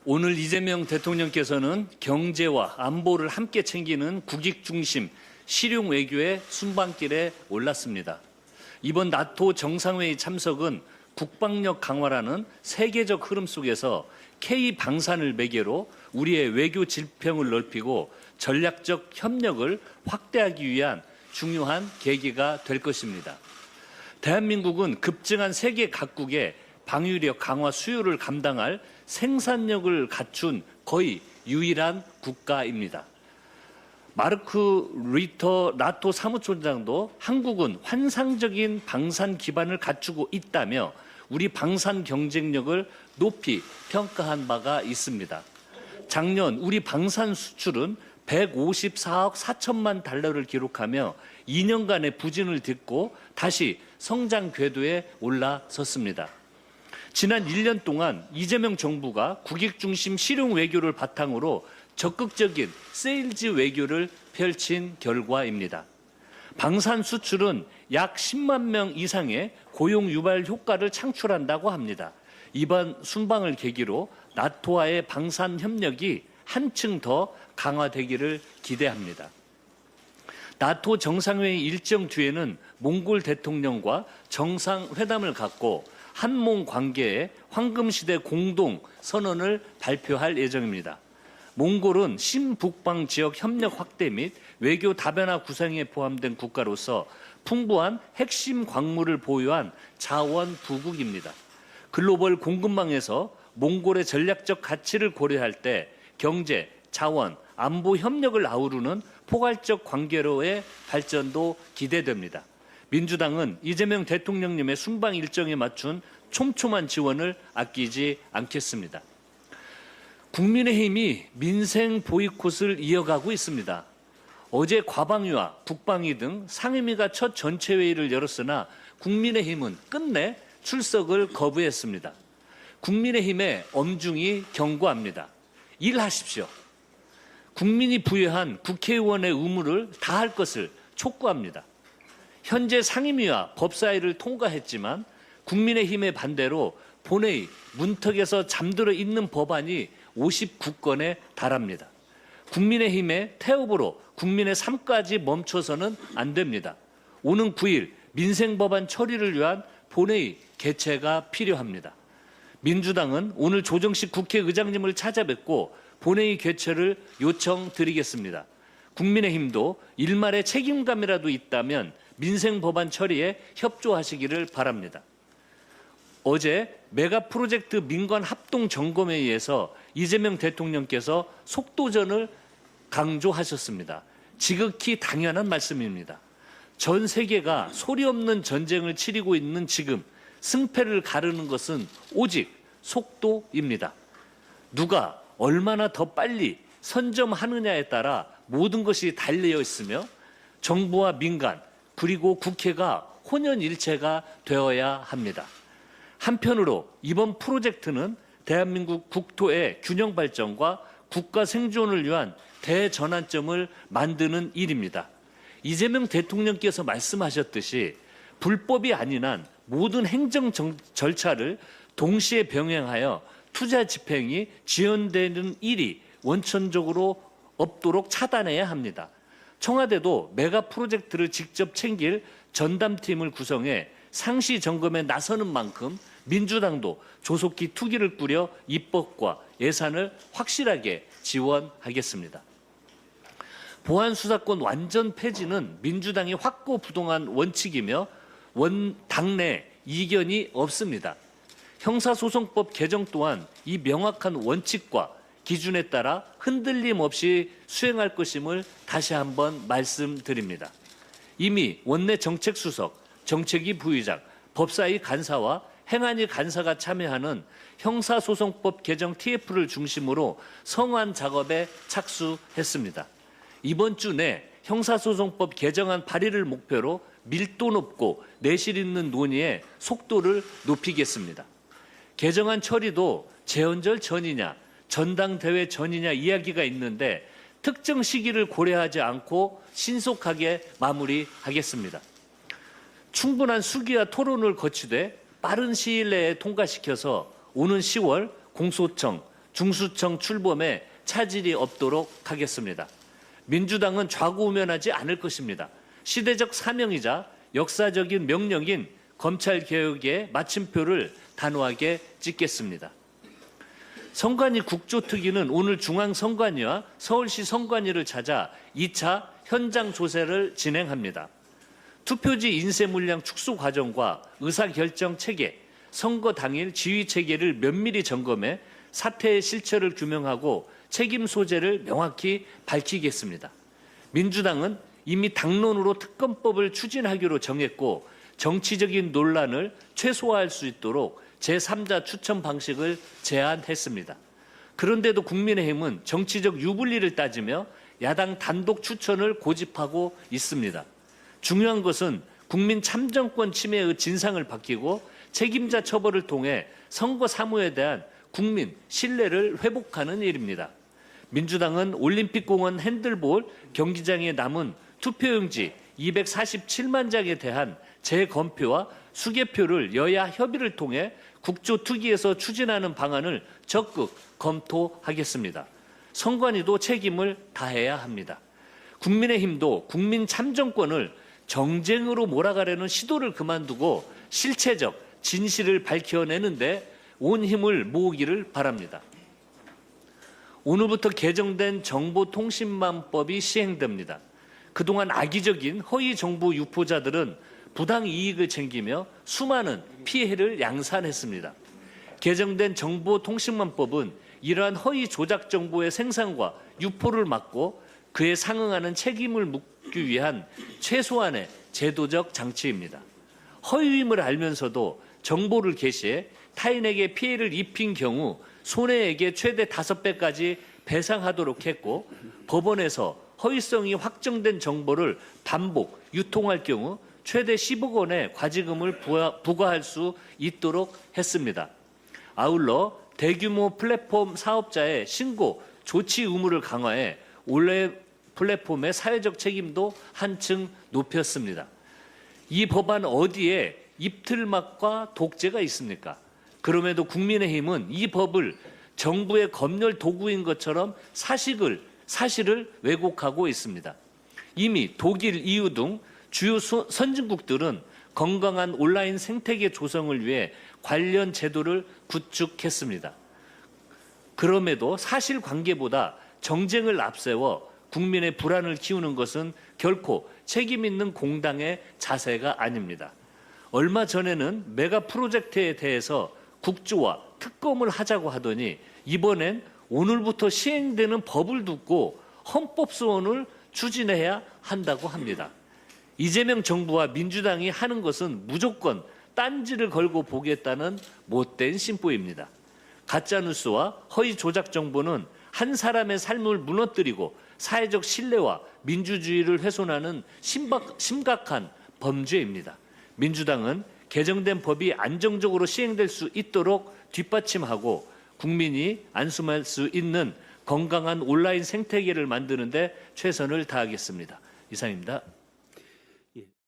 오늘 이재명 대통령께서는 경제와 안보를 함께 챙기는 국익 중심 실용 외교의 순방길에 올랐습니다. 이번 나토 정상회의 참석은 국방력 강화라는 세계적 흐름 속에서 K 방산을 매개로 우리의 외교 지평을 넓히고 전략적 협력을 확대하기 위한 중요한 계기가 될 것입니다. 대한민국은 급증한 세계 각국의 방위력 강화 수요를 감당할 생산력을 갖춘 거의 유일한 국가입니다. 마르크 리터 나토 사무총장도 한국은 환상적인 방산 기반을 갖추고 있다며 우리 방산 경쟁력을 높이 평가한 바가 있습니다. 작년 우리 방산 수출은 154억 4천만 달러를 기록하며 2년간의 부진을 딛고 다시 성장 궤도에 올라섰습니다. 지난 1년 동안 이재명 정부가 국익 중심 실용 외교를 바탕으로 적극적인 세일즈 외교를 펼친 결과입니다. 방산 수출은 약 10만 명 이상의 고용 유발 효과를 창출한다고 합니다. 이번 순방을 계기로 나토와의 방산 협력이 한층 더 강화되기를 기대합니다. 나토 정상회의 일정 뒤에는 몽골 대통령과 정상회담을 갖고 한몽 관계의 황금시대 공동 선언을 발표할 예정입니다. 몽골은 신북방 지역 협력 확대 및 외교 다변화 구상에 포함된 국가로서 풍부한 핵심 광물을 보유한 자원 부국입니다. 글로벌 공급망에서 몽골의 전략적 가치를 고려할 때 경제, 자원, 안보 협력을 아우르는 포괄적 관계로의 발전도 기대됩니다. 민주당은 이재명 대통령님의 순방 일정에 맞춘 촘촘한 지원을 아끼지 않겠습니다. 국민의힘이 민생 보이콧을 이어가고 있습니다. 어제 과방위와 국방위 등 상임위가 첫 전체회의를 열었으나 국민의힘은 끝내 출석을 거부했습니다. 국민의힘에 엄중히 경고합니다. 일하십시오. 국민이 부여한 국회의원의 의무를 다할 것을 촉구합니다. 현재 상임위와 법사위를 통과했지만 국민의힘의 반대로 본회의 문턱에서 잠들어 있는 법안이 59건에 달합니다. 국민의힘의 태업으로 국민의 삶까지 멈춰서는 안 됩니다. 오는 9일 민생법안 처리를 위한 본회의 개최가 필요합니다. 민주당은 오늘 조정식 국회의장님을 찾아뵙고 본회의 개최를 요청드리겠습니다. 국민의힘도 일말의 책임감이라도 있다면 민생법안 처리에 협조하시기를 바랍니다. 어제 메가 프로젝트 민관 합동 점검회의에서 이재명 대통령께서 속도전을 강조하셨습니다. 지극히 당연한 말씀입니다. 전 세계가 소리 없는 전쟁을 치르고 있는 지금 승패를 가르는 것은 오직 속도입니다. 누가 얼마나 더 빨리 선점하느냐에 따라 모든 것이 달려 있으며 정부와 민간 그리고 국회가 혼연일체가 되어야 합니다. 한편으로 이번 프로젝트는 대한민국 국토의 균형 발전과 국가 생존을 위한 대전환점을 만드는 일입니다. 이재명 대통령께서 말씀하셨듯이 불법이 아닌 한 모든 행정 절차를 동시에 병행하여 투자 집행이 지연되는 일이 원천적으로 없도록 차단해야 합니다. 청와대도 메가 프로젝트를 직접 챙길 전담팀을 구성해 상시 점검에 나서는 만큼 민주당도 조속히 투기를 꾸려 입법과 예산을 확실하게 지원하겠습니다. 보안수사권 완전 폐지는 민주당이 확고부동한 원칙이며 당내 이견이 없습니다. 형사소송법 개정 또한 이 명확한 원칙과 기준에 따라 흔들림 없이 수행할 것임을 다시 한번 말씀드립니다. 이미 원내 정책수석, 정책위 부의장, 법사위 간사와 행안위 간사가 참여하는 형사소송법 개정 TF를 중심으로 성안 작업에 착수했습니다. 이번 주 내 형사소송법 개정안 발의를 목표로 밀도 높고 내실 있는 논의에 속도를 높이겠습니다. 개정안 처리도 재헌절 전이냐 전당대회 전이냐 이야기가 있는데 특정 시기를 고려하지 않고 신속하게 마무리하겠습니다. 충분한 수기와 토론을 거치되 빠른 시일 내에 통과시켜서 오는 10월 공소청 중수청 출범에 차질이 없도록 하겠습니다. 민주당은 좌고우면하지 않을 것입니다. 시대적 사명이자 역사적인 명령인 검찰개혁의 마침표를 단호하게 찍겠습니다. 선관위 국조특위는 오늘 중앙선관위와 서울시 선관위를 찾아 2차 현장 조사를 진행합니다. 투표지 인쇄 물량 축소 과정과 의사결정 체계, 선거 당일 지휘 체계를 면밀히 점검해 사태의 실체를 규명하고 책임 소재를 명확히 밝히겠습니다. 민주당은 이미 당론으로 특검법을 추진하기로 정했고 정치적인 논란을 최소화할 수 있도록 제3자 추천 방식을 제안했습니다. 그런데도 국민의힘은 정치적 유불리를 따지며 야당 단독 추천을 고집하고 있습니다. 중요한 것은 국민 참정권 침해의 진상을 밝히고 책임자 처벌을 통해 선거 사무에 대한 국민 신뢰를 회복하는 일입니다. 민주당은 올림픽공원 핸들볼 경기장에 남은 투표용지 247만 장에 대한 재검표와 수개표를 여야 협의를 통해 국조특위에서 추진하는 방안을 적극 검토하겠습니다. 선관위도 책임을 다해야 합니다. 국민의힘도 국민 참정권을 정쟁으로 몰아가려는 시도를 그만두고 실체적 진실을 밝혀내는데 온 힘을 모으기를 바랍니다. 오늘부터 개정된 정보통신망법이 시행됩니다. 그동안 악의적인 허위 정보 유포자들은 부당 이익을 챙기며 수많은 피해를 양산했습니다. 개정된 정보통신망법은 이러한 허위 조작 정보의 생산과 유포를 막고 그에 상응하는 책임을 묻기 위한 최소한의 제도적 장치입니다. 허위임을 알면서도 정보를 게시해 타인에게 피해를 입힌 경우 손해액의 최대 5배까지 배상하도록 했고 법원에서 허위성이 확정된 정보를 반복 유통할 경우 최대 10억 원의 과징금을 부과할 수 있도록 했습니다. 아울러 대규모 플랫폼 사업자의 신고 조치 의무를 강화해 온라인 플랫폼의 사회적 책임도 한층 높였습니다. 이 법안 어디에 입틀막과 독재가 있습니까? 그럼에도 국민의힘은 이 법을 정부의 검열 도구인 것처럼 사실을 왜곡하고 있습니다. 이미 독일, EU 등 주요 선진국들은 건강한 온라인 생태계 조성을 위해 관련 제도를 구축했습니다. 그럼에도 사실관계보다 정쟁을 앞세워 국민의 불안을 키우는 것은 결코 책임 있는 공당의 자세가 아닙니다. 얼마 전에는 메가 프로젝트에 대해서 국조와 특검을 하자고 하더니 이번엔 오늘부터 시행되는 법을 두고 헌법소원을 추진해야 한다고 합니다. 이재명 정부와 민주당이 하는 것은 무조건 딴지를 걸고 보겠다는 못된 심보입니다. 가짜뉴스와 허위 조작 정보는 한 사람의 삶을 무너뜨리고 사회적 신뢰와 민주주의를 훼손하는 심각한 범죄입니다. 민주당은 개정된 법이 안정적으로 시행될 수 있도록 뒷받침하고 국민이 안심할 수 있는 건강한 온라인 생태계를 만드는 데 최선을 다하겠습니다. 이상입니다.